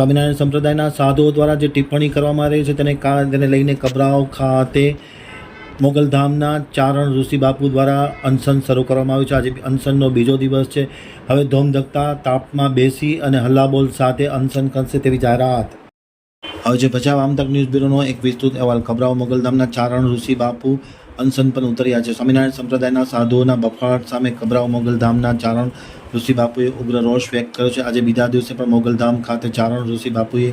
સ્વામિનારાયણ સંપ્રદાયના સાધુઓ દ્વારા જે ટિપ્પણી કરવામાં આવી છે તેને લઈને કબરાવ ખાતે મોગલધામના ચારણ ઋષિ બાપુ દ્વારા અનશન શરૂ કરવામાં આવ્યું છે। આજે અનશનનો બીજો દિવસ છે। હવે ધોમધકતા તાપમાં બેસી અને હલ્લાબોલ સાથે અનશન કરશે તેવી જાહેરાત। હવે જે ભચાઉ આમતક ન્યૂઝ બ્યુરોનો એક વિસ્તૃત અહેવાલ। કબરાવ મોગલધામના ચારણ ઋષિ બાપુ અનશન પર ઉતર્યા છે। સ્વામિનારાયણ સંપ્રદાયના સાધુઓના બફાટ સામે કબરાવ મોગલધામના ચારણ ઋષિ બાપુએ ઉગ્ર રોષ વ્યક્ત કર્યો છે। આજે બીજા દિવસે પણ મોગલધામ ખાતે ચારણ ઋષિ બાપુએ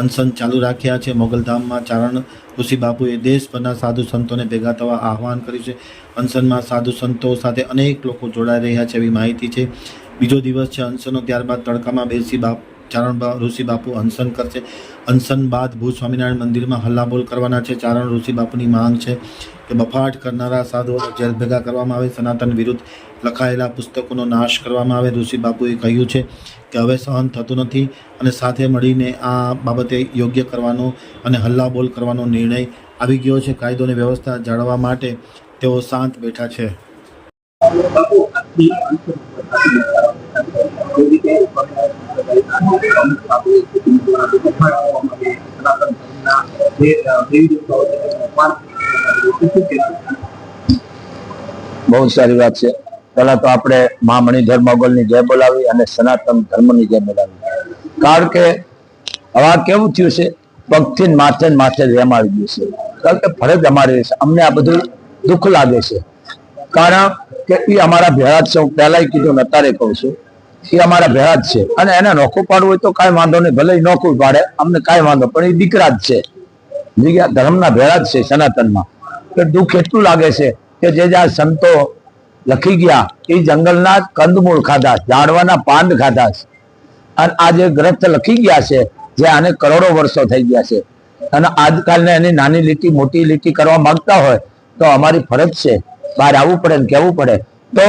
અનશન ચાલુ રાખ્યા છે। મોગલધામમાં ચારણ ઋષિ બાપુએ દેશભરના સાધુ સંતોને ભેગા થવા આહવાન કર્યું છે। અનશનમાં સાધુ સંતો સાથે અનેક લોકો જોડાઈ રહ્યા છે એવી માહિતી છે। બીજો દિવસ છે અનશનનો। ત્યારબાદ તડકામાં બેસી ચારણ ઋષિ બાપુ અનશન કરશે। અનશન બાદ ભુજ સ્વામિનારાયણ મંદિરમાં હલ્લાબોલ કરવાના છે। ચારણ ઋષિ બાપુની માંગ છે કે બફાટ કરનારા સાધુઓને જેલ ભેગા કરવામાં આવે, સનાતન વિરુદ્ધ લખાયેલા પુસ્તકોનો નાશ કરવામાં આવે। ઋષિ બાપુએ કહ્યું છે કે હવે સહન થતું નથી અને સાથે મળીને આ બાબતે યોગ્ય કરવાનો અને હલ્લાબોલ કરવાનો નિર્ણય આવી ગયો છે। કાયદો અને વ્યવસ્થા જાળવવા માટે તેઓ શાંત બેઠા છે। बहुत सारी बात है। पहला तो आपने महामणिधर मोगल ની જય બોલાવી અને સનાતન ધર્મની જય બોલાવી। કારણ કે હવા કેવું થયું છે, પગથી માથે માથે રેમ આવી ગયું છે। કારણ કે ફરજ અમારી છે, અમને આ બધું દુઃખ લાગે છે। કારણ કે એ અમારા ભેળા જ છે। હું પહેલા કીધું ને અત્યારે કહું છું, એ અમારા ભેળા જ છે અને એને નોખું પાડવું હોય તો કાંઈ વાંધો નહીં, ભલે નોખું પાડે, અમને કાંઈ વાંધો, પણ એ દીકરા જ છે, ધર્મના ભેળા જ છે સનાતનમાં। કે દુઃખ એટલું લાગે છે કે જે જ્યાં સંતો લખી ગયા એ જંગલના કંદમૂળ ખાધા, ઝાડવાના પાંદ ખાધા છે, અને આ જે ગ્રંથ લખી ગયા છે જે આને કરોડો વર્ષો થઈ ગયા છે, અને આજકાલને એની નાની લીટી મોટી લીટી કરવા માંગતા હોય તો અમારી ફરજ છે બહાર આવવું પડે ને કહેવું પડે। તો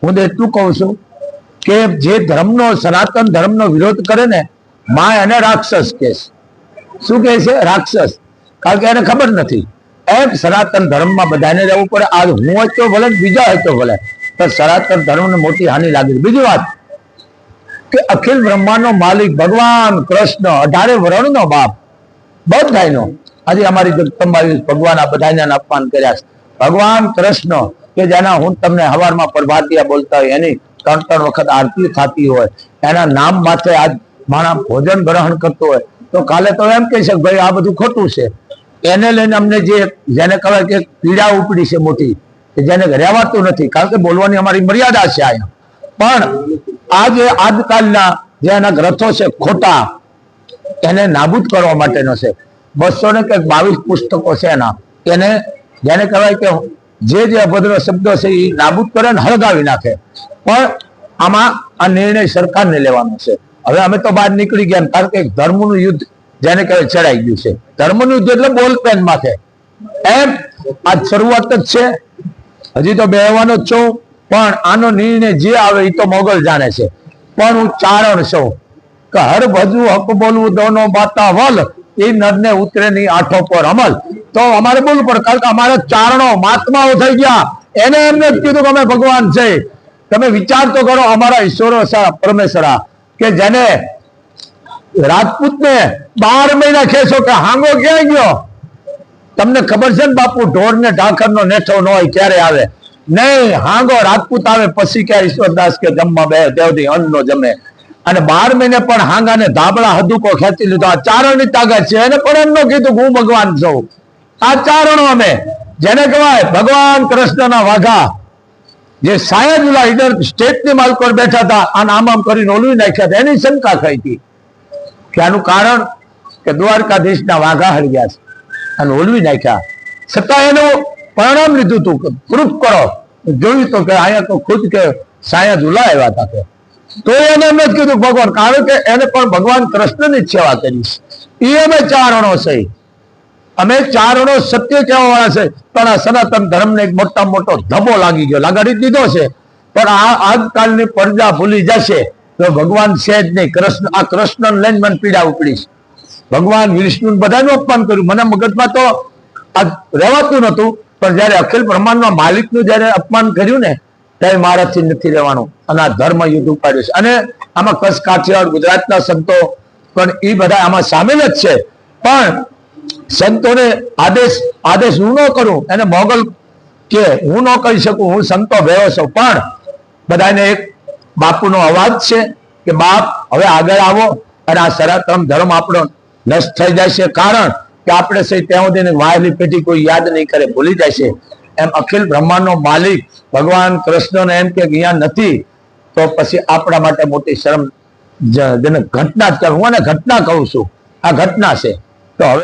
હું તો એટલું કહું છું કે જે ધર્મનો સનાતન ધર્મનો વિરોધ કરે ને, માં એને રાક્ષસ કહે છે। શું કહે છે? રાક્ષસ। કારણ કે એને ખબર નથી એમ સનાતન ધર્મમાં બધાને રહેવું પડે। આજ હું હોય તો ભલે, બીજા હોય તો ભલે, પણ સનાતન ધર્મને મોટી હાનિ લાગી। બીજી વાત કે અખિલ બ્રહ્માંડનો માલિક ભગવાન કૃષ્ણ, 18 વર્ણનો બાપ બધાયનો, આજે અમારી જગદંબાએ ભગવાન આ બધાને અપમાન કર્યા છે। ભગવાન કૃષ્ણ કે જેના હું તમને હવારમાં પ્રભાતિયા બોલતા હોય, એની 3 વખત આરતી થતી હોય, એના નામ માથે આજ માણસ ભોજન ગ્રહણ કરતો હોય, તો કાલે તો એમ કહી શકે ભાઈ આ બધું ખોટું છે। એને લઈને અમને જેને કહેવાય કે પીડા ઉપડી છે મોટી, જેને રહેવાતું નથી, કારણ કે બોલવાની અમારી મર્યાદા છે અહીંયા। પણ આ જે આજકાલના જે એના ગ્રંથો છે ખોટા, એને નાબૂદ કરવા માટેનો છે। 222 પુસ્તકો છે એના, એને જેને કહેવાય કે જે અભદ્ર શબ્દો છે એ નાબૂદ કરે ને હળગાવી નાખે। પણ આમાં આ નિર્ણય સરકારને લેવાનો છે। હવે અમે તો બહાર નીકળી ગયા, કારણ કે ધર્મનું યુદ્ધ જેને કહેવાય ચડાઈ ગયું છે। ધર્મનું યુદ્ધ એટલે બોલપેન માથે, એમ આ શરૂઆત જ છે, હજી તો બેહવાનો જ છું। પણ આનો નિર્ણય જે આવે એ તો મોગલ જાણે છે। પણ હું ચારણ છું કે હર ભજવું હક બોલવું દોનો બાતા વલ, એ નરને ઉતરે ની આઠો પર અમલ। તો અમારે બોલવું પડે, કારણ કે અમારા ચારણો મહાત્માઓ થઈ ગયા, એને એમને જ કીધું કે અમે ભગવાન છે। તમે વિચાર તો કરો, અમારા ઈશ્વરો પરમેશ્વરા કે જેને રાજપૂતને 12 મહિના ખેંચો કે હાંગો ક્યાં ગયો? તમને ખબર છે ને બાપુ, ઢોર ને ઢાંકર નો નેઠો ન હોય ક્યારે આવે નહીં, હાંગો રાજપૂત આવે પછી ક્યાં ઈશ્વરદાસ કે જમવા બે દેવથી અન્ન નો જમે। અને 12 મહિને પણ હાંગાને ધાબળા હદુકો ખેંચી લીધો। આ ચારણની તાકાત છે। એને પણ એમ ન કીધું હું ભગવાન છું। આ ચારણો અમે, જેને કહેવાય ભગવાન કૃષ્ણના વાઘા, જે સાયદુલ્લા ઈડર સ્ટેટની માલકોર બેઠા હતા, આ આમ કરીને ઓલવી નાખ્યા હતા, એની શંકા થઈ હતી કે આનું કારણ કે દ્વારકાધીશના વાઘા હળગ્યા છે અને ઓલવી નાખ્યા, છતાં એનું પરિણામ લીધું હતું કે પ્રૂફ કરો, જોયું તો કે અહીંયા તો ખુદ કે સાયદુલ્લા આવ્યા હતા, કે તો એને એમ જ કીધું ભગવાન, કારણ કે એને પણ ભગવાન કૃષ્ણની જ સેવા કરી છે। એ અમે ચારણો છે, અમે ચારણો સત્ય કહેવા વાળા છે। પણ આ સનાતન ધર્મને એક મોટા મોટો ધબ્બો લાગી ગયો, લગાડી દીધો છે। પણ આ આજકાલની પ્રજા ભૂલી જશે તો ભગવાન છે જ નહીં। કૃષ્ણ, આ કૃષ્ણ લઈને મને પીડા ઉપડી છે। ભગવાન વિષ્ણુ બધાનું અપમાન કર્યું, મને મગજમાં તો આ રહેવાતું નતું, પણ જયારે અખિલ બ્રહ્માંડના માલિકનું જયારે અપમાન કર્યું ને, ત્યારે મારાથી નથી રહેવાનું, અને આ ધર્મ યુદ્ધ ઉપાડ્યું છે। અને આમાં કચ્છ કાઠિયાવાડ ગુજરાતના સંતો પણ એ બધા આમાં સામેલ જ છે. પણ સંતોને આદેશ હું ન કરું, એને મોગલ કે હું ન કરી શકું, હું સંતો ભેળો છું, પણ બધાને એક બાપુનો અવાજ છે કે બાપ હવે આગળ આવો અને આ સનાતન ધર્મ આપણો નષ્ટ થઈ જાય છે. કારણ કે આપણે ત્યાં સુધી વાયેલી પેઢી કોઈ યાદ નહીં કરે, ભૂલી જાય છે. એમ અખિલ બ્રહ્માંડનો માલિક ભગવાન કૃષ્ણને એમ કે અહીંયા નથી તો પછી આપણા માટે મોટી શરમ જેને ઘટના જ કરું, હું એને ઘટના કહું છું, આ ઘટના છે. તો હવે